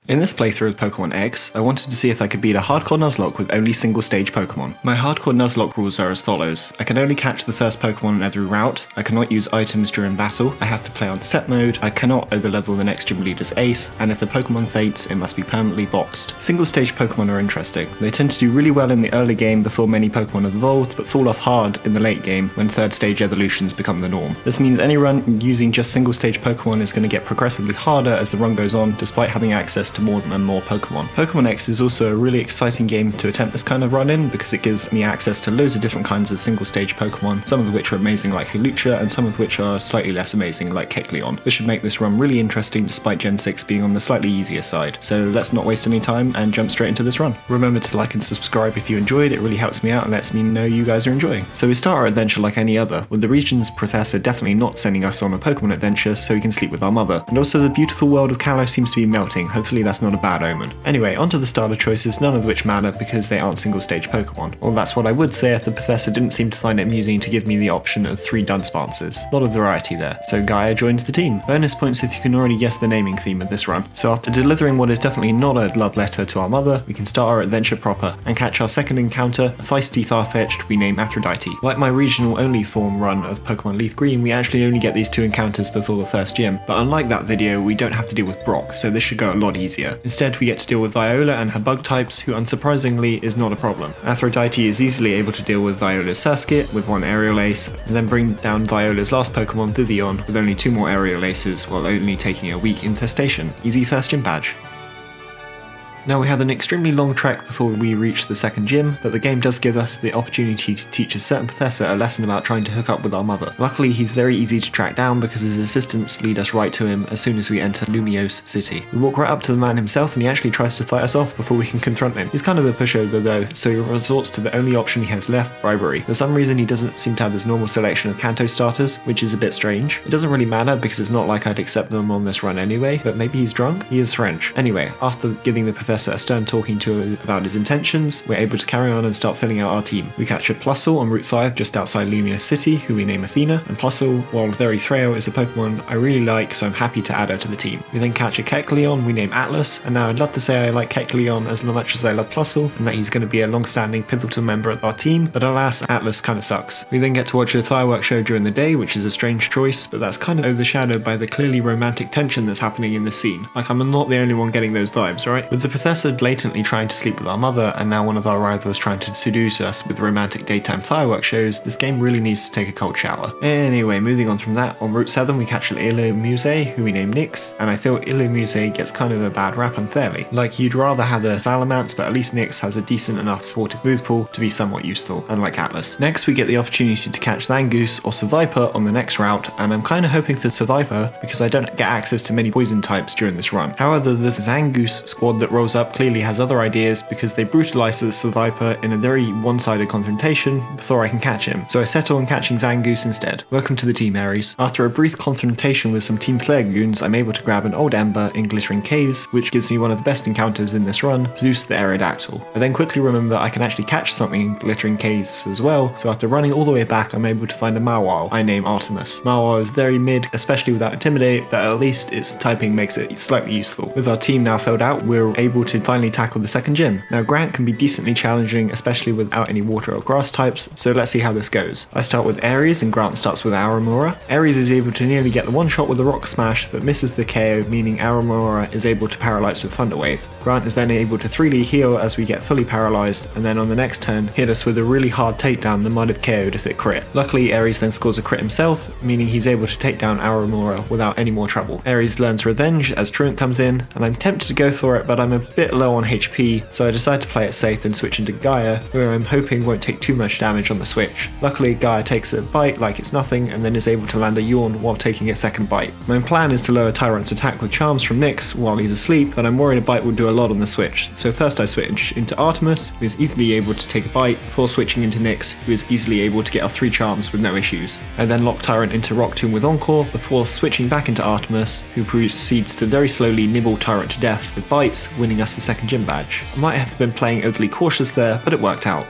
In this playthrough of Pokemon X, I wanted to see if I could beat a hardcore Nuzlocke with only single stage Pokemon. My hardcore Nuzlocke rules are as follows. I can only catch the first Pokemon in every route, I cannot use items during battle, I have to play on set mode, I cannot overlevel the next gym leader's ace, and if the Pokemon faints, it must be permanently boxed. Single stage Pokemon are interesting. They tend to do really well in the early game before many Pokemon have evolved, but fall off hard in the late game when third stage evolutions become the norm. This means any run using just single stage Pokemon is going to get progressively harder as the run goes on, despite having access to more and more Pokemon. Pokemon X is also a really exciting game to attempt this kind of run in because it gives me access to loads of different kinds of single stage Pokemon, some of which are amazing like Hulucha and some of which are slightly less amazing like Kecleon. This should make this run really interesting despite Gen 6 being on the slightly easier side. So let's not waste any time and jump straight into this run. Remember to like and subscribe if you enjoyed, it really helps me out and lets me know you guys are enjoying. So we start our adventure like any other, with the region's professor definitely not sending us on a Pokemon adventure so we can sleep with our mother. And also the beautiful world of Kalos seems to be melting, hopefully that's not a bad omen. Anyway, onto the starter choices, none of which matter because they aren't single stage Pokemon. Well, that's what I would say if the professor didn't seem to find it amusing to give me the option of 3 Dunsparces. A lot of variety there. So Gaia joins the team. Bonus points if you can already guess the naming theme of this run. So after delivering what is definitely not a love letter to our mother, we can start our adventure proper and catch our second encounter, a feisty Farfetch'd we name Aphrodite. Like my regional only form run of Pokemon Leaf Green, we actually only get these 2 encounters before the first gym, but unlike that video, we don't have to deal with Brock, so this should go a lot easier. Instead, we get to deal with Viola and her bug types, who unsurprisingly is not a problem. Aphrodite is easily able to deal with Viola's Surskit with 1 Aerial Ace, and then bring down Viola's last Pokemon, Vivian, with only 2 more Aerial Aces while only taking a weak infestation. Easy first gym badge. Now we have an extremely long trek before we reach the second gym, but the game does give us the opportunity to teach a certain professor a lesson about trying to hook up with our mother. Luckily he's very easy to track down because his assistants lead us right to him as soon as we enter Lumiose City. We walk right up to the man himself and he actually tries to fight us off before we can confront him. He's kind of a pushover though, so he resorts to the only option he has left, bribery. For some reason he doesn't seem to have his normal selection of Kanto starters, which is a bit strange. It doesn't really matter because it's not like I'd accept them on this run anyway, but maybe he's drunk? He is French. Anyway, after giving the professor a stern talking to about his intentions, we're able to carry on and start filling out our team. We captured Plusle on Route 5 just outside Lumiose City, who we name Athena, and Plusle, while very frail, is a Pokemon I really like, so I'm happy to add her to the team. We then catch a Kecleon we name Atlas, and now I'd love to say I like Kecleon as much as I love Plusle, and that he's going to be a long-standing pivotal member of our team, but alas, Atlas kind of sucks. We then get to watch a fireworks show during the day, which is a strange choice, but that's kind of overshadowed by the clearly romantic tension that's happening in this scene. Like, I'm not the only one getting those vibes, right? With the professor blatantly trying to sleep with our mother, and now one of our rivals trying to seduce us with romantic daytime fireworks shows, this game really needs to take a cold shower. Anyway, moving on from that, on Route 7 we catch Illumise, who we name Nyx, and I feel Illumise gets kind of a bad rap unfairly. Like, you'd rather have a Salamence, but at least Nyx has a decent enough supportive move pool to be somewhat useful, unlike Atlas. Next we get the opportunity to catch Zangoose or Seviper on the next route, and I'm kind of hoping for Seviper because I don't get access to many poison types during this run. However, the Zangoose squad that rolls up clearly has other ideas because they brutalize the Seviper in a very one-sided confrontation before I can catch him, so I settle on catching Zangoose instead. Welcome to the team, Aries. After a brief confrontation with some Team Flare goons, I'm able to grab an old Ember in Glittering Caves, which gives me one of the best encounters in this run, Zeus the Aerodactyl. I then quickly remember I can actually catch something in Glittering Caves as well, so after running all the way back I'm able to find a Mawile I name Artemis. Mawile is very mid, especially without Intimidate, but at least its typing makes it slightly useful. With our team now filled out, we're able to finally tackle the second gym. Now Grant can be decently challenging, especially without any water or grass types, so let's see how this goes. I start with Aries and Grant starts with Aurora. Aries is able to nearly get the one shot with the Rock Smash, but misses the KO, meaning Aurora is able to paralyze with Thunder Wave. Grant is then able to 3D heal as we get fully paralyzed, and then on the next turn hit us with a really hard takedown that might have KO'd if it crit. Luckily Aries then scores a crit himself, meaning he's able to take down Aurora without any more trouble. Aries learns Revenge as Truant comes in, and I'm tempted to go for it, but I'm a bit low on HP, so I decide to play it safe and switch into Gaia, where I'm hoping won't take too much damage on the switch. Luckily Gaia takes a bite like it's nothing and then is able to land a Yawn while taking a second bite. My plan is to lower Tyrant's attack with Charms from Nyx while he's asleep, but I'm worried a bite would do a lot on the switch, so first I switch into Artemis, who is easily able to take a bite, before switching into Nyx, who is easily able to get our 3 charms with no issues. I then lock Tyrant into Rock Tomb with Encore, before switching back into Artemis, who proceeds to very slowly nibble Tyrant to death with bites, winning us the second gym badge. I might have been playing overly cautious there, but it worked out.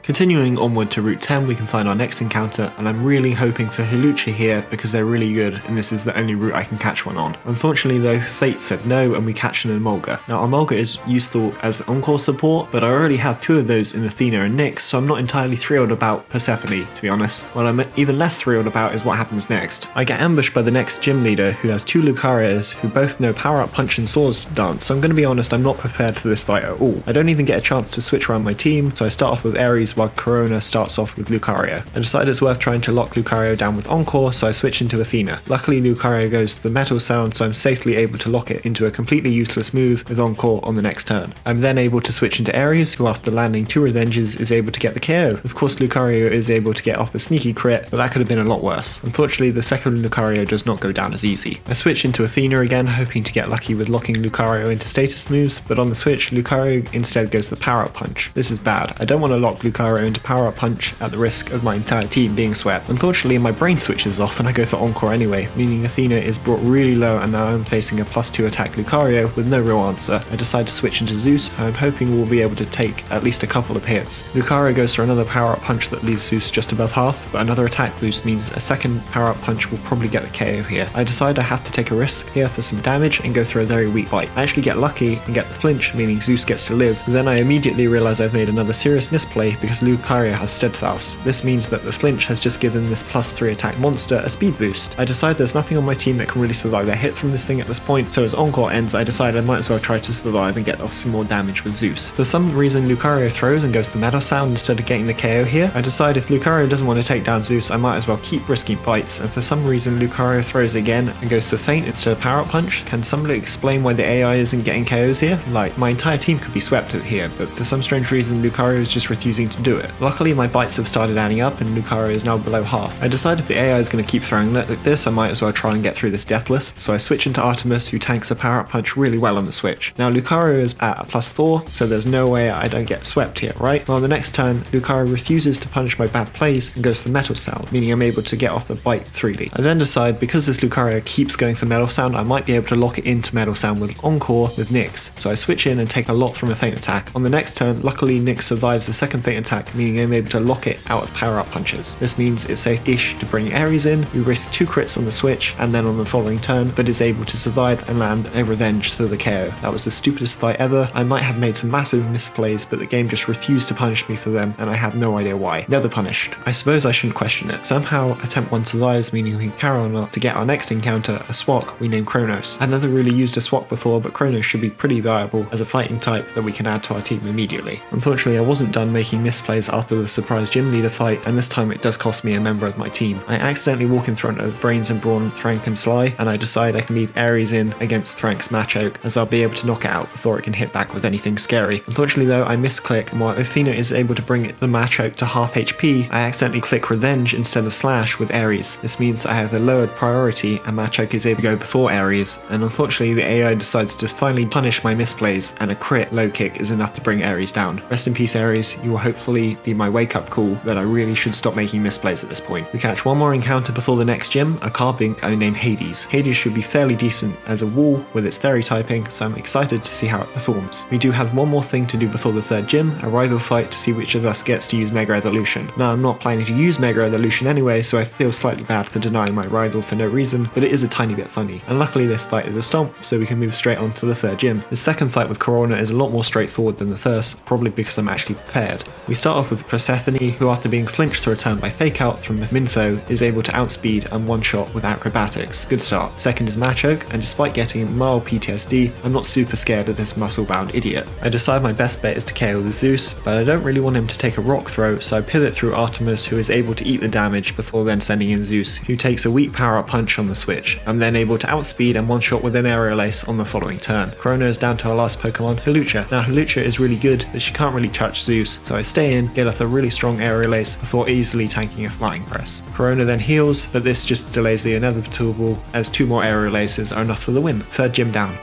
Continuing onward to Route 10, we can find our next encounter, and I'm really hoping for Hulucha here because they're really good and this is the only route I can catch one on. Unfortunately though, Fate said no and we catch an Emolga. Now Emolga is useful as Encore support, but I already have 2 of those in Athena and Nyx, so I'm not entirely thrilled about Persephone, to be honest. What I'm even less thrilled about is what happens next. I get ambushed by the next gym leader who has 2 Lucarios who both know Power Up Punch and Swords Dance, so I'm going to be honest, I'm not prepared for this fight at all. I don't even get a chance to switch around my team, so I start off with Ares while Corona starts off with Lucario. I decide it's worth trying to lock Lucario down with Encore, so I switch into Athena. Luckily Lucario goes to the Metal Sound, so I'm safely able to lock it into a completely useless move with Encore on the next turn. I'm then able to switch into Ares, who after landing 2 Revenges is able to get the KO. Of course Lucario is able to get off the sneaky crit, but that could have been a lot worse. Unfortunately the second Lucario does not go down as easy. I switch into Athena again, hoping to get lucky with locking Lucario into status moves, but on the switch Lucario instead goes the Power Up Punch. This is bad. I don't want to lock Lucario into Power Up Punch at the risk of my entire team being swept. Unfortunately my brain switches off and I go for Encore anyway, meaning Athena is brought really low and now I'm facing a +2 attack Lucario with no real answer. I decide to switch into Zeus, who I'm hoping will be able to take at least a couple of hits. Lucario goes for another Power Up Punch that leaves Zeus just above half, but another attack boost means a second Power Up Punch will probably get the KO here. I decide I have to take a risk here for some damage and go through a very weak bite. I actually get lucky and get the flinch, meaning Zeus gets to live, but then I immediately realise I've made another serious misplay because Lucario has Steadfast. This means that the flinch has just given this +3 attack monster a speed boost. I decide there's nothing on my team that can really survive a hit from this thing at this point, so as Encore ends I decide I might as well try to survive and get off some more damage with Zeus. For some reason Lucario throws and goes to the Metal Sound instead of getting the KO here. I decide if Lucario doesn't want to take down Zeus I might as well keep risking bites, and for some reason Lucario throws again and goes to Feint instead of Power Up Punch. Can somebody explain why the AI isn't getting KOs here? Like, my entire team could be swept here, but for some strange reason Lucario is just refusing to do it. Luckily my bites have started adding up and Lucario is now below half. I decide if the AI is going to keep throwing like this I might as well try and get through this deathless, so I switch into Artemis, who tanks a Power Up Punch really well on the switch. Now Lucario is at a +4, so there's no way I don't get swept here, right? Well, on the next turn Lucario refuses to punish my bad plays and goes to the Metal Sound, meaning I'm able to get off the bite freely. I then decide because this Lucario keeps going for Metal Sound I might be able to lock it into Metal Sound with Encore with Nyx, so I switch in and take a lot from a Feint attack. On the next turn luckily Nyx survives the second Feint attack, meaning I'm able to lock it out of Power Up Punches. This means it's safe-ish to bring Ares in, who risks 2 crits on the switch and then on the following turn, but is able to survive and land a Revenge through the KO. That was the stupidest fight ever. I might have made some massive misplays, but the game just refused to punish me for them, and I have no idea why. Never punished. I suppose I shouldn't question it. Somehow attempt 1 survives, meaning we can carry on up to get our next encounter, a Swak we name Kronos. I've never really used a Swak before, but Kronos should be pretty viable as a fighting type that we can add to our team immediately. Unfortunately I wasn't done making misplays after the surprise gym leader fight, and this time it does cost me a member of my team. I accidentally walk in front of Brains and Brawn, Frank and Sly, and I decide I can leave Ares in against Frank's Machoke, as I'll be able to knock it out before it can hit back with anything scary. Unfortunately though, I misclick, and while Athena is able to bring the Machoke to half HP, I accidentally click Revenge instead of Slash with Ares. This means I have the lowered priority and Machoke is able to go before Ares, and unfortunately the AI decides to finally punish my misplays, and a crit low kick is enough to bring Ares down. Rest in peace Ares, you will hopefully be my wake up call that I really should stop making misplays at this point. We catch one more encounter before the next gym, a Carbink I named Hades. Hades should be fairly decent as a wall with its Theory typing, so I'm excited to see how it performs. We do have one more thing to do before the third gym, a rival fight to see which of us gets to use Mega Evolution. Now I'm not planning to use Mega Evolution anyway, so I feel slightly bad for denying my rival for no reason, but it is a tiny bit funny. And luckily this fight is a stomp, so we can move straight on to the third gym. The second fight with Corona is a lot more straightforward than the first, probably because I'm actually prepared. We start off with Persephone, who after being flinched to return by Fake Out from the Minfo, is able to outspeed and one-shot with acrobatics. Good start. Second is Machoke, and despite getting mild PTSD, I'm not super scared of this muscle-bound idiot. I decide my best bet is to KO the Zeus, but I don't really want him to take a rock throw, so I pivot through Artemis, who is able to eat the damage before then sending in Zeus, who takes a weak power-up punch on the switch. I'm then able to outspeed and one-shot with an aerial ace on the following turn. Corona is down to our last Pokemon, Hulucha. Now Hulucha is really good, but she can't really touch Zeus, so I stay in, get off a really strong aerial ace before easily tanking a flying press. Corona then heals, but this just delays the inevitable as 2 more aerial aces are enough for the win. Third gym down.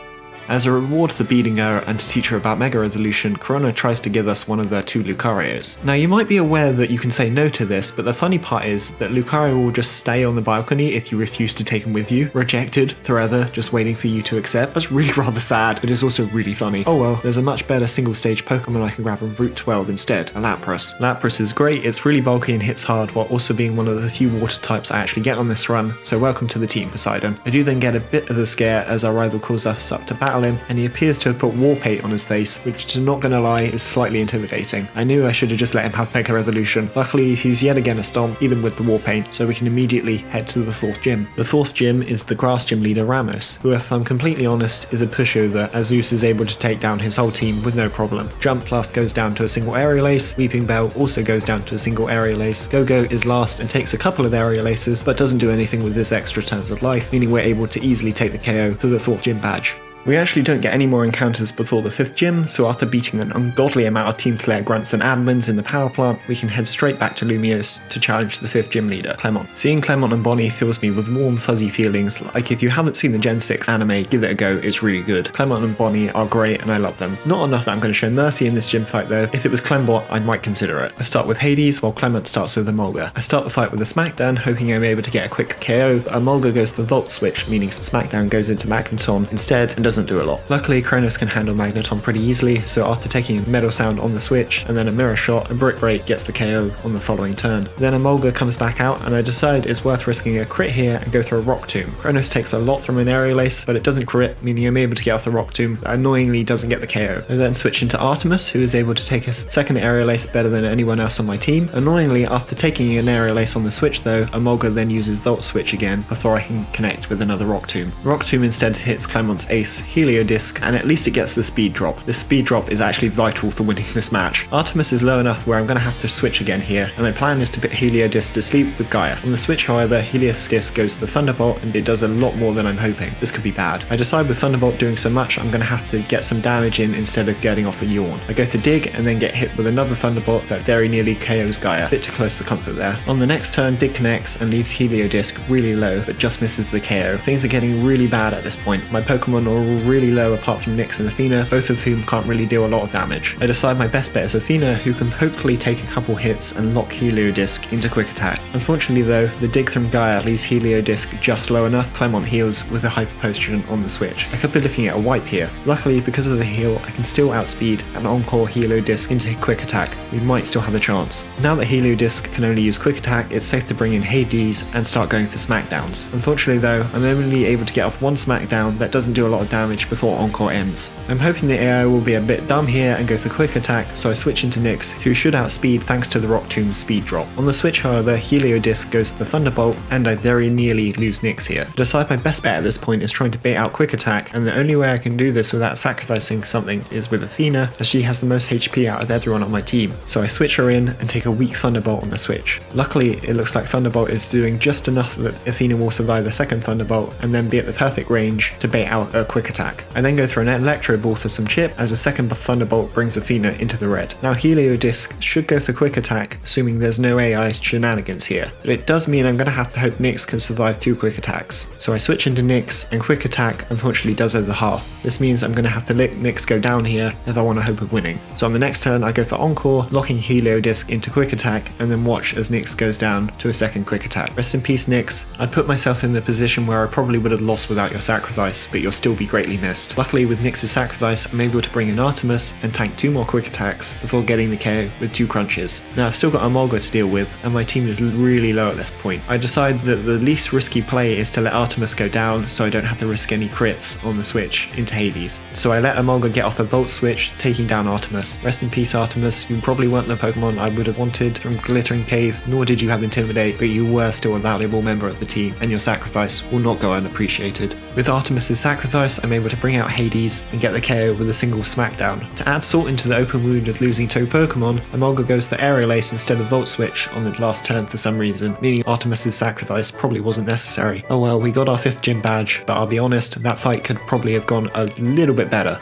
As a reward for beating her and to teach her about Mega Evolution, Corona tries to give us one of their 2 Lucarios. Now you might be aware that you can say no to this, but the funny part is that Lucario will just stay on the balcony if you refuse to take him with you. Rejected, forever, just waiting for you to accept. That's really rather sad, but it's also really funny. Oh well, there's a much better single stage Pokemon I can grab on Route 12 instead, a Lapras. Lapras is great, it's really bulky and hits hard, while also being one of the few water types I actually get on this run, so welcome to the team, Poseidon. I do then get a bit of a scare as our rival calls us up to battle him, and he appears to have put war paint on his face, which, to not gonna lie, is slightly intimidating. I knew I should have just let him have Mega Evolution. Luckily, he's yet again a stomp, even with the war paint, so we can immediately head to the 4th gym. The 4th gym is the grass gym leader Ramos, who, if I'm completely honest, is a pushover, as Zeus is able to take down his whole team with no problem. Jump Pluff goes down to a single Aerial Ace, Weeping Bell also goes down to a single Aerial Ace, Go-Go is last and takes a couple of Aerial Aces, but doesn't do anything with this extra turns of life, meaning we're able to easily take the KO for the 4th gym badge. We actually don't get any more encounters before the 5th gym, so after beating an ungodly amount of Team Flare grunts and admins in the power plant, we can head straight back to Lumiose to challenge the 5th gym leader, Clemont. Seeing Clemont and Bonnie fills me with warm fuzzy feelings, like if you haven't seen the Gen 6 anime, give it a go, it's really good. Clemont and Bonnie are great and I love them. Not enough that I'm going to show mercy in this gym fight though. If it was Clembot, I might consider it. I start with Hades while Clement starts with Emolga. I start the fight with a Smackdown, hoping I'm able to get a quick KO, but Emolga goes to the Volt switch, meaning Smackdown goes into Magneton instead and doesn't do a lot. Luckily, Kronos can handle Magneton pretty easily, so after taking a Metal Sound on the switch and then a Mirror Shot, a Brick Break gets the KO on the following turn. Then Emolga comes back out and I decide it's worth risking a crit here and go through a Rock Tomb. Kronos takes a lot from an Aerial Ace, but it doesn't crit, meaning I'm able to get off the Rock Tomb, but annoyingly doesn't get the KO. I then switch into Artemis, who is able to take a second Aerial Ace better than anyone else on my team. Annoyingly, after taking an Aerial Ace on the switch though, Emolga then uses Volt Switch again before I can connect with another Rock Tomb. Rock Tomb instead hits Clemont's Ace, Helio Disc, and at least it gets the speed drop. This speed drop is actually vital for winning this match. Artemis is low enough where I'm going to have to switch again here, and my plan is to put Helio Disc to sleep with Gaia. On the switch however, Helios Disc goes to the Thunderbolt and it does a lot more than I'm hoping. This could be bad. I decide with Thunderbolt doing so much I'm going to have to get some damage in instead of getting off a Yawn. I go for Dig and then get hit with another Thunderbolt that very nearly KOs Gaia. Bit too close to comfort there. On the next turn, Dig connects and leaves Helio Disc really low but just misses the KO. Things are getting really bad at this point. My Pokemon are all really low apart from Nyx and Athena, both of whom can't really deal a lot of damage. I decide my best bet is Athena, who can hopefully take a couple hits and lock Helio Disc into Quick Attack. Unfortunately though, the Dig from Gaia leaves Helio Disc just low enough. Clemont heals with a Hyper Potion on the switch. I could be looking at a wipe here. Luckily, because of the heal, I can still outspeed and Encore Helio Disc into Quick Attack. We might still have a chance. Now that Helio Disc can only use Quick Attack, it's safe to bring in Hades and start going for Smackdowns. Unfortunately though, I'm only able to get off one Smackdown that doesn't do a lot of damage before Encore ends. I'm hoping the AI will be a bit dumb here and go for Quick Attack, so I switch into Nyx, who should outspeed thanks to the Rock Tomb's speed drop. On the switch however, Helio Disc goes to the Thunderbolt and I very nearly lose Nyx here. I decide my best bet at this point is trying to bait out Quick Attack, and the only way I can do this without sacrificing something is with Athena, as she has the most HP out of everyone on my team. So I switch her in and take a weak Thunderbolt on the switch. Luckily, it looks like Thunderbolt is doing just enough that Athena will survive the second Thunderbolt and then be at the perfect range to bait out a Quick Attack. I then go through an Electro Ball for some chip as a second Thunderbolt brings Athena into the red. Now Helio Disc should go for Quick Attack, assuming there's no AI shenanigans here, but it does mean I'm going to have to hope Nyx can survive 2 Quick Attacks. So I switch into Nyx, and Quick Attack unfortunately does over half. This means I'm going to have to let Nyx go down here if I want a hope of winning. So on the next turn I go for Encore, locking Helio Disc into Quick Attack, and then watch as Nyx goes down to a second Quick Attack. Rest in peace Nyx. I'd put myself in the position where I probably would have lost without your sacrifice, but you'll still be greatly missed. Luckily with Nyx's sacrifice I'm able to bring in Artemis and tank 2 more Quick Attacks before getting the KO with 2 crunches. Now I've still got Emolga to deal with and my team is really low at this point. I decide that the least risky play is to let Artemis go down so I don't have to risk any crits on the switch into Hades. So I let Emolga get off a Volt switch, taking down Artemis. Rest in peace Artemis, you probably weren't the Pokemon I would have wanted from Glittering Cave, nor did you have Intimidate, but you were still a valuable member of the team and your sacrifice will not go unappreciated. With Artemis's sacrifice I'm able to bring out Hades and get the KO with a single Smackdown. To add salt into the open wound of losing 2 Pokemon, Emolga goes for Aerial Ace instead of Volt Switch on the last turn for some reason, meaning Artemis's sacrifice probably wasn't necessary. Oh well, we got our 5th gym badge, but I'll be honest, that fight could probably have gone a little bit better.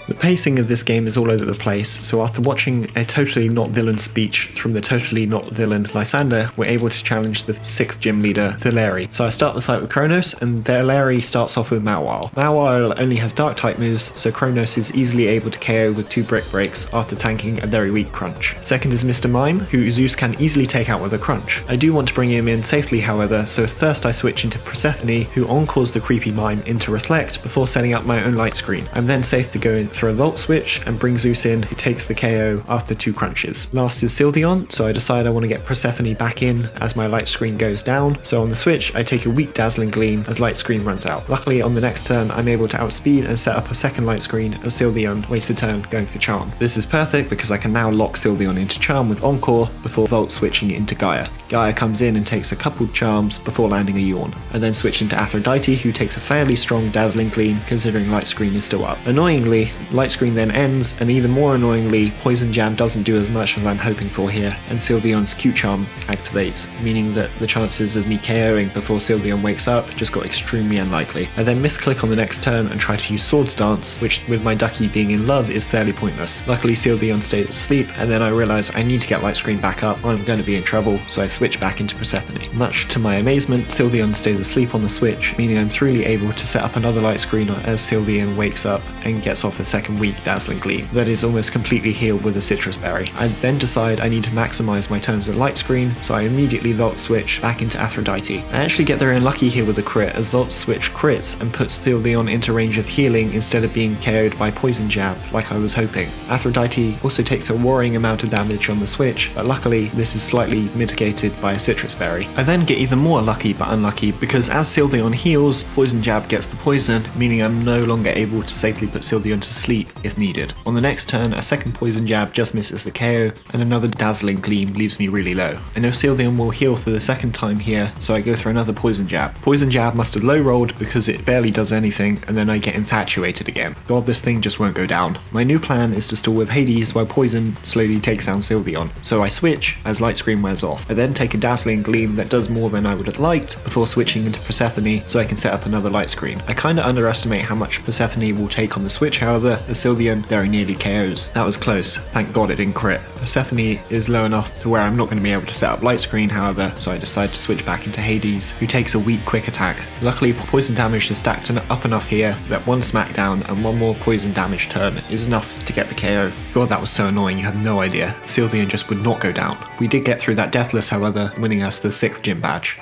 The pacing of this game is all over the place, so after watching a totally not villain speech from the totally not villain Lysander, we're able to challenge the 6th gym leader, Thileri. So I start the fight with Kronos, and Thileri starts off with Mawile. Mawile only has dark type moves, so Kronos is easily able to KO with 2 brick breaks after tanking a very weak crunch. Second is Mr. Mime, who Zeus can easily take out with a crunch. I do want to bring him in safely however, so first I switch into Persephone, who encores the creepy Mime into Reflect before setting up my own light screen. I'm then safe to go in for a Volt switch and bring Zeus in, who takes the KO after 2 crunches. Last is Sylveon, so I decide I want to get Persephone back in as my light screen goes down, so on the switch I take a weak Dazzling Gleam as light screen runs out. Luckily on the next turn I'm able to outspeed and set up a second light screen as Sylveon wastes a turn going for Charm. This is perfect because I can now lock Sylveon into Charm with Encore before Volt switching into Gaia. Gaia comes in and takes a couple charms before landing a Yawn. I then switch into Aphrodite, who takes a fairly strong Dazzling Gleam considering light screen is still up. Annoyingly, light screen then ends, and even more annoyingly, Poison Jam doesn't do as much as I'm hoping for here, and Sylveon's Q Charm activates, meaning that the chances of me KOing before Sylveon wakes up just got extremely unlikely. I then misclick on the next turn and try to use Swords Dance, which with my Ducky being in love is fairly pointless. Luckily Sylveon stays asleep, and then I realise I need to get light screen back up or I'm going to be in trouble, so I switch back into Persephone. Much to my amazement, Sylveon stays asleep on the switch, meaning I'm freely able to set up another light screen as Sylveon wakes up and gets off the second weak Dazzling Gleam that is almost completely healed with a Citrus Berry. I then decide I need to maximise my turns of light screen, so I immediately Volt switch back into Aphrodite. I actually get there unlucky here with a crit, as Volt switch crits and puts Sylveon into range of healing instead of being KO'd by Poison Jab like I was hoping. Aphrodite also takes a worrying amount of damage on the switch, but luckily this is slightly mitigated by a Citrus Berry. I then get even more lucky but unlucky because as Sylveon heals, Poison Jab gets the poison, meaning I'm no longer able to safely put Sylveon to sleep if needed. On the next turn, a second Poison Jab just misses the KO, and another Dazzling Gleam leaves me really low. I know Sylveon will heal for the second time here, so I go for another Poison Jab. Poison Jab must have low rolled because it barely does anything, and then I get infatuated again. God, this thing just won't go down. My new plan is to stall with Hades while Poison slowly takes down Sylveon, so I switch as light screen wears off. I then take a Dazzling Gleam that does more than I would have liked before switching into Persephone so I can set up another light screen. I kinda underestimate how much Persephone will take on the switch however, as Sylveon very nearly KOs. That was close, thank god it didn't crit. Persephone is low enough to where I'm not going to be able to set up light screen however, so I decide to switch back into Hades, who takes a weak quick attack. Luckily poison damage is stacked up enough here that one smackdown and one more poison damage turn is enough to get the KO. God, that was so annoying, you have no idea. Sylveon just would not go down. We did get through that deathless however, winning us the 6th gym badge.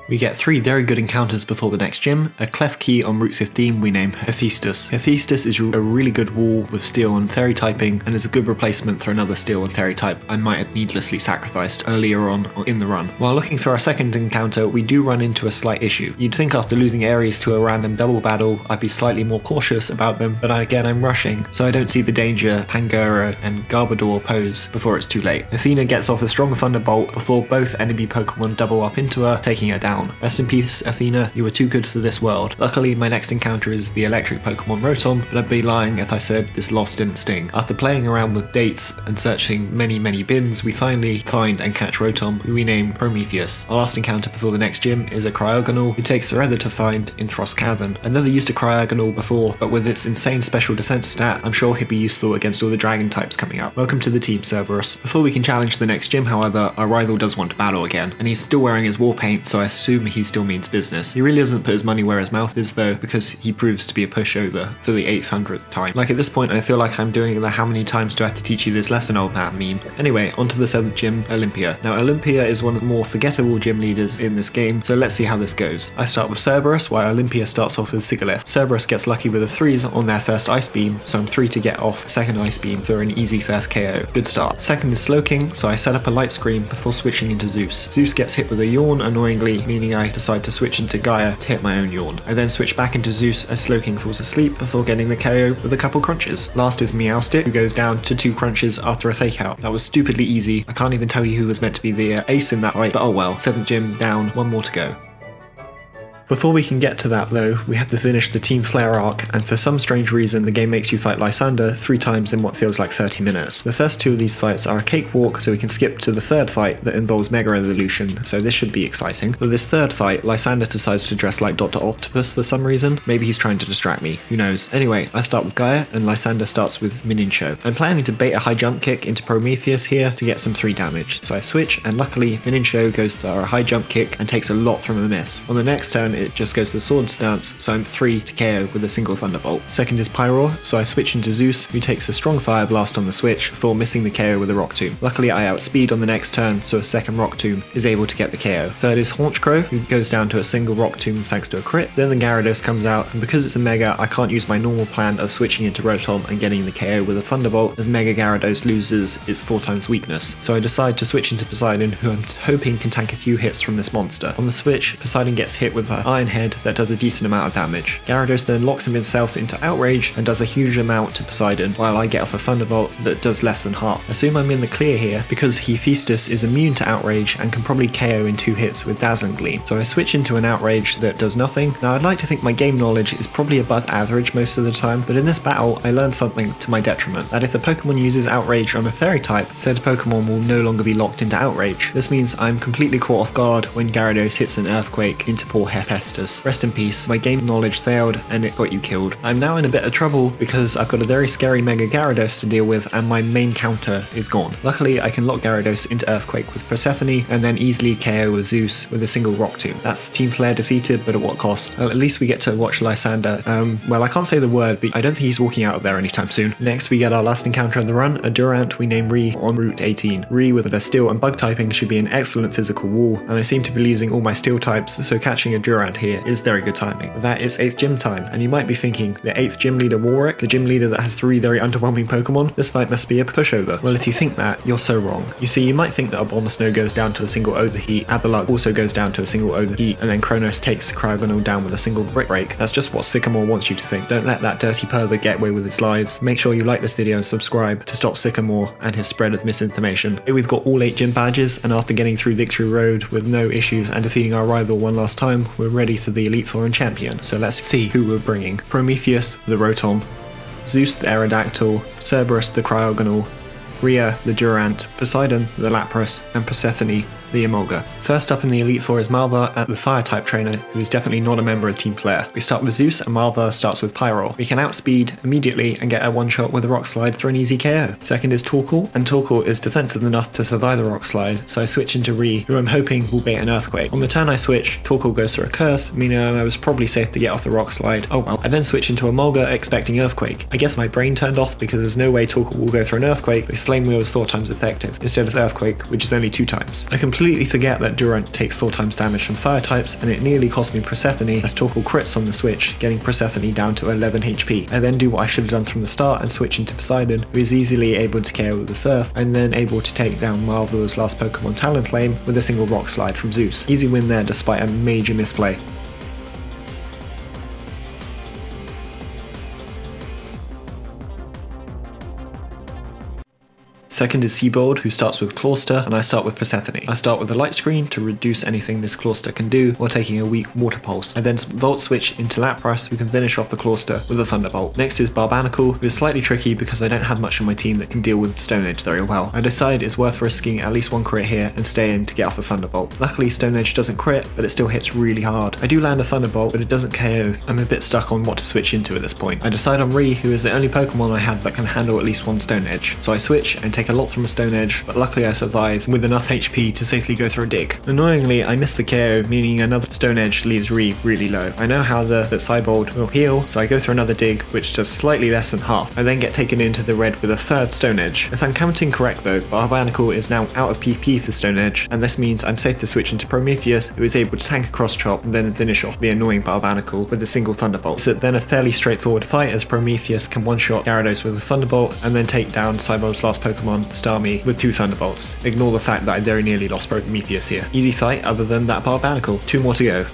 We get 3 very good encounters before the next gym, a cleft key on Route 15 we name Hephaestus. Hephaestus is a really good wall with steel and fairy typing and is a good replacement for another steel and fairy type I might have needlessly sacrificed earlier on or in the run. While looking through our second encounter we do run into a slight issue. You'd think after losing Ares to a random double battle I'd be slightly more cautious about them, but again I'm rushing, so I don't see the danger Pangera and Garbodor pose before it's too late. Athena gets off a strong Thunderbolt before both enemy Pokemon double up into her, taking her down. Rest in peace, Athena, you were too good for this world. Luckily, my next encounter is the electric Pokemon Rotom, but I'd be lying if I said this loss didn't sting. After playing around with dates and searching many bins, we finally find and catch Rotom, who we name Prometheus. Our last encounter before the next gym is a Cryogonal, who takes forever to find in Frost Cavern. I've never used a Cryogonal before, but with its insane special defense stat, I'm sure he'd be useful against all the dragon types coming up. Welcome to the team, Cerberus. Before we can challenge the next gym, however, our rival does want to battle again, and he's still wearing his war paint, so I assume he still means business. He really doesn't put his money where his mouth is though, because he proves to be a pushover for the 800th time. Like at this point I feel like I'm doing the how many times do I have to teach you this lesson old man meme. Anyway, on to the 7th gym, Olympia. Now Olympia is one of the more forgettable gym leaders in this game, so let's see how this goes. I start with Cerberus, while Olympia starts off with Sigalith. Cerberus gets lucky with a 3s on their first Ice Beam, so I'm 3 to get off second Ice Beam for an easy first KO. Good start. Second is Slowking, so I set up a light screen before switching into Zeus. Zeus gets hit with a Yawn annoyingly, meaning I decide to switch into Gaia to hit my own Yawn. I then switch back into Zeus as Slowking falls asleep before getting the KO with a couple crunches. Last is Meowstic, who goes down to 2 crunches after a fake out. That was stupidly easy. I can't even tell you who was meant to be the ace in that fight, but oh well. 7th gym down, 1 more to go. Before we can get to that though, we have to finish the Team Flare arc, and for some strange reason the game makes you fight Lysander 3 times in what feels like 30 minutes. The first 2 of these fights are a cakewalk, so we can skip to the third fight that involves Mega Evolution, so this should be exciting. But this third fight, Lysander decides to dress like Dr. Octopus for some reason. Maybe he's trying to distract me, who knows. Anyway, I start with Gaia, and Lysander starts with Minion Show. I'm planning to bait a high jump kick into Prometheus here to get some 3 damage, so I switch, and luckily Minion Show goes for a high jump kick and takes a lot from a miss. On the next turn it just goes to sword stance, so I'm 3 to KO with a single Thunderbolt. Second is Pyroar, so I switch into Zeus, who takes a strong Fire Blast on the switch before missing the KO with a Rock Tomb. Luckily I outspeed on the next turn, so a second Rock Tomb is able to get the KO. Third is Haunch Crow, who goes down to a single Rock Tomb thanks to a crit. Then the Gyarados comes out, and because it's a Mega, I can't use my normal plan of switching into Rotom and getting the KO with a Thunderbolt, as Mega Gyarados loses its 4 times weakness. So I decide to switch into Poseidon, who I'm hoping can tank a few hits from this monster. On the switch, Poseidon gets hit with an Iron Head that does a decent amount of damage. Gyarados then locks himself into Outrage and does a huge amount to Poseidon, while I get off a Thunderbolt that does less than half. Assume I'm in the clear here because Hephaestus is immune to Outrage and can probably KO in 2 hits with Dazzling Gleam. So I switch into an Outrage that does nothing. Now I'd like to think my game knowledge is probably above average most of the time, but in this battle I learned something to my detriment, that if the Pokemon uses Outrage on a Fairy type, said Pokemon will no longer be locked into Outrage. This means I'm completely caught off guard when Gyarados hits an Earthquake into poor Hephaestus. Rest in peace, my game knowledge failed and it got you killed. I'm now in a bit of trouble because I've got a very scary Mega Gyarados to deal with and my main counter is gone. Luckily I can lock Gyarados into Earthquake with Persephone and then easily KO with Zeus with a single Rock Tomb. That's Team Flare defeated, but at what cost? Well, at least we get to watch Lysander. Well, I can't say the word, but I don't think he's walking out of there anytime soon. Next we get our last encounter of the run, a Durant we name Ree on Route 18. Ree with their Steel and Bug typing should be an excellent physical wall, and I seem to be losing all my Steel types, so catching a Durant here is very good timing. That is 8th gym time, and you might be thinking, the 8th gym leader Warwick, the gym leader that has 3 very underwhelming Pokemon, this fight must be a pushover. Well, if you think that, you're so wrong. You see, you might think that Abomasnow goes down to a single Overheat, Avalugg also goes down to a single Overheat, and then Kronos takes Cryogonal down with a single Brick Break. That's just what Sycamore wants you to think. Don't let that dirty pervert get away with his lives. Make sure you like this video and subscribe to stop Sycamore and his spread of misinformation. Here we've got all 8 gym badges, and after getting through Victory Road with no issues and defeating our rival one last time, we're ready for the Elite Four and Champion. So let's see who we're bringing. Prometheus, the Rotom, Zeus the Aerodactyl, Cerberus the Cryogonal, Rhea the Durant, Poseidon the Lapras, and Persephone the Emolga. First up in the Elite Four is Malvar, the Fire-type trainer, who is definitely not a member of Team Flare. We start with Zeus, and Malvar starts with Pyroar. We can outspeed immediately and get a one-shot with a Rock Slide for an easy KO. Second is Torkoal, and Torkoal is defensive enough to survive the Rock Slide, so I switch into Ree, who I'm hoping will bait an Earthquake. On the turn I switch, Torkoal goes for a Curse, meaning I was probably safe to get off the Rock Slide. Oh well. I then switch into Emolga, expecting Earthquake. I guess my brain turned off because there's no way Torkoal will go for an Earthquake, but Flame Wheel is 4 times effective, instead of Earthquake, which is only 2 times. I completely forget that Durant takes 4 times damage from Fire types, and it nearly cost me Persephone as Torkoal crits on the switch, getting Persephone down to 11 HP. I then do what I should have done from the start and switch into Poseidon, who is easily able to KO with the Surf, and then able to take down Marvel's last Pokemon Talonflame with a single Rock Slide from Zeus. Easy win there despite a major misplay. Second is Seabold, who starts with Clawster, and I start with Persephone. I start with a Light Screen to reduce anything this Clawster can do, while taking a weak Water Pulse. I then Volt Switch into Lapras, who can finish off the Clawster with a Thunderbolt. Next is Barbanacle, who is slightly tricky because I don't have much on my team that can deal with Stone Edge very well. I decide it's worth risking at least 1 crit here and stay in to get off a Thunderbolt. Luckily Stone Edge doesn't crit, but it still hits really hard. I do land a Thunderbolt, but it doesn't KO. I'm a bit stuck on what to switch into at this point. I decide on Ree, who is the only Pokemon I have that can handle at least 1 Stone Edge. So I switch and take a lot from a Stone Edge, but luckily I survive with enough HP to safely go through a dig. Annoyingly, I miss the KO, meaning another Stone Edge leaves Ree really low. I know how that Seabold will heal, so I go through another dig, which does slightly less than half. I then get taken into the red with a 3rd Stone Edge. If I'm counting correct though, Barbanacle is now out of PP for Stone Edge, and this means I'm safe to switch into Prometheus, who is able to tank a Cross Chop and then finish off the annoying Barbanacle with a single Thunderbolt. So then a fairly straightforward fight as Prometheus can one-shot Gyarados with a Thunderbolt and then take down Seabold's last Pokemon, Starmie, with 2 Thunderbolts. Ignore the fact that I very nearly lost Prometheus here. Easy fight other than that Barbanacle. 2 more to go.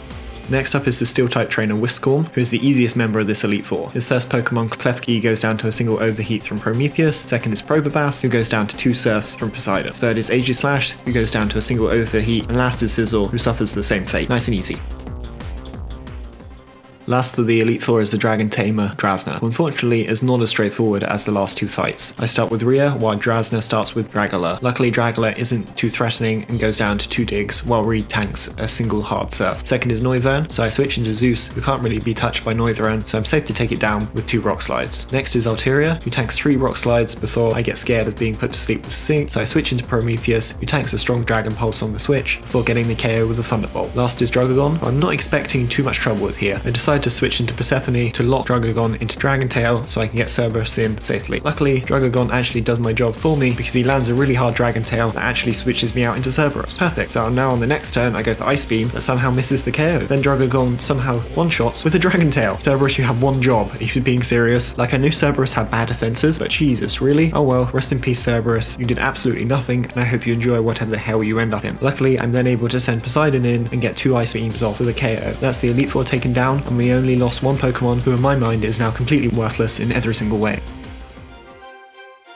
Next up is the Steel-type trainer Whiscorn, who is the easiest member of this Elite Four. His first Pokemon, Klefki, goes down to a single Overheat from Prometheus. Second is Probopass, who goes down to 2 Surfs from Poseidon. Third is Aegislash, who goes down to a single Overheat. And last is Sizzle, who suffers the same fate. Nice and easy. Last of the Elite Four is the Dragon Tamer, Drasna, who unfortunately is not as straightforward as the last two fights. I start with Rhea, while Drasna starts with Dragula. Luckily Dragula isn't too threatening and goes down to 2 digs, while Rhea tanks a single hard surf. Second is Noivern, so I switch into Zeus, who can't really be touched by Noivern, so I'm safe to take it down with 2 rock slides. Next is Altaria, who tanks 3 rock slides before I get scared of being put to sleep with Sync, so I switch into Prometheus, who tanks a strong Dragon Pulse on the switch before getting the KO with a Thunderbolt. Last is Drugagon, who I'm not expecting too much trouble with here. I decide to switch into Persephone to lock Drugagon into Dragon Tail so I can get Cerberus in safely. Luckily, Drugagon actually does my job for me because he lands a really hard Dragon Tail that actually switches me out into Cerberus. Perfect, so now on the next turn I go for Ice Beam that somehow misses the KO. Then Drugagon somehow one-shots with a Dragon Tail. Cerberus, you have one job. Are you being serious? Like, I knew Cerberus had bad defenses, but Jesus, really? Oh well, rest in peace Cerberus. You did absolutely nothing, and I hope you enjoy whatever the hell you end up in. Luckily, I'm then able to send Poseidon in and get 2 Ice Beams off with a KO. That's the Elite Four taken down, and we only lost 1 Pokemon who in my mind is now completely worthless in every single way.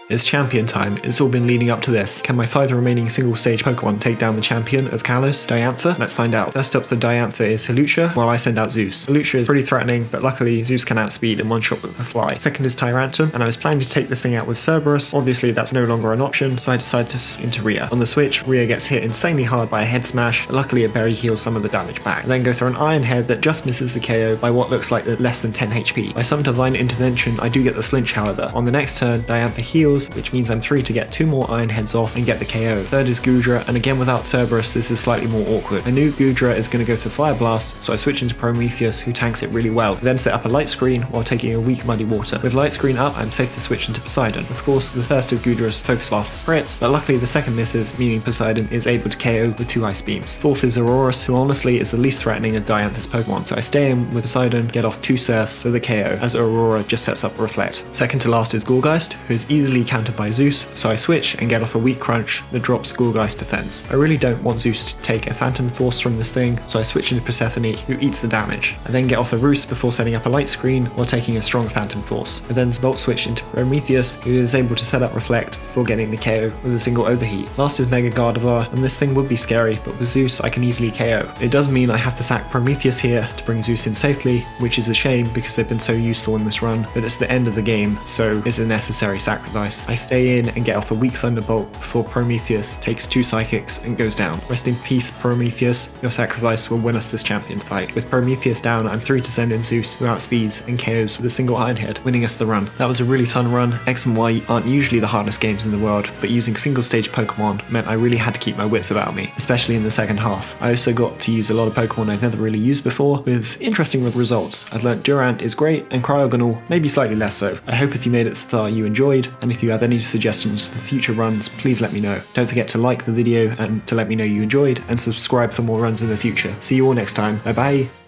It's champion time. It's all been leading up to this. Can my 5 remaining single stage Pokemon take down the champion of Kalos, Diantha? Let's find out. First up for Diantha is Hawlucha, while I send out Zeus. Hawlucha is pretty threatening, but luckily Zeus can outspeed and one-shot with a fly. Second is Tyrantum, and I was planning to take this thing out with Cerberus. Obviously that's no longer an option, so I decide to into Rhea. On the switch, Rhea gets hit insanely hard by a head smash, but luckily a berry heals some of the damage back. I then go through an Iron Head that just misses the KO by what looks like less than 10 HP. By some divine intervention, I do get the flinch however. On the next turn, Diantha heals, which means I'm 3 to get 2 more Iron Heads off and get the KO. Third is Goodra, and again without Cerberus this is slightly more awkward. I knew Goodra is going to go for Fire Blast, so I switch into Prometheus, who tanks it really well. I then set up a Light Screen while taking a weak Muddy Water. With Light Screen up, I'm safe to switch into Poseidon. Of course, the first of Goodra's Focus Blast crits, but luckily the second misses, meaning Poseidon is able to KO with 2 Ice Beams. Fourth is Aurorus, who honestly is the least threatening of Diantha's Pokemon, so I stay in with Poseidon, get off 2 Surfs for the KO, as Aurora just sets up Reflect. Second to last is Gourgeist, who is easily countered by Zeus, so I switch and get off a weak crunch that drops Gourgeist defense. I really don't want Zeus to take a Phantom Force from this thing, so I switch into Persephone, who eats the damage. I then get off a Roost before setting up a Light Screen while taking a strong Phantom Force. I then Volt Switch into Prometheus, who is able to set up Reflect before getting the KO with a single Overheat. Last is Mega Gardevoir, and this thing would be scary, but with Zeus I can easily KO. It does mean I have to sack Prometheus here to bring Zeus in safely, which is a shame because they've been so useful in this run, but it's the end of the game, so it's a necessary sacrifice. I stay in and get off a weak Thunderbolt before Prometheus takes 2 Psychics and goes down. Rest in peace Prometheus, your sacrifice will win us this champion fight. With Prometheus down, I'm 3 to send in Zeus, who outspeeds and KOs with a single Iron Head, winning us the run. That was a really fun run. X and Y aren't usually the hardest games in the world, but using single stage Pokemon meant I really had to keep my wits about me, especially in the second half. I also got to use a lot of Pokemon I've never really used before, with interesting results. I've learnt Durant is great, and Cryogonal maybe slightly less so. I hope if you made it this far you enjoyed, and if you have any suggestions for future runs, please let me know. Don't forget to like the video and to let me know you enjoyed, and subscribe for more runs in the future. See you all next time. Bye bye!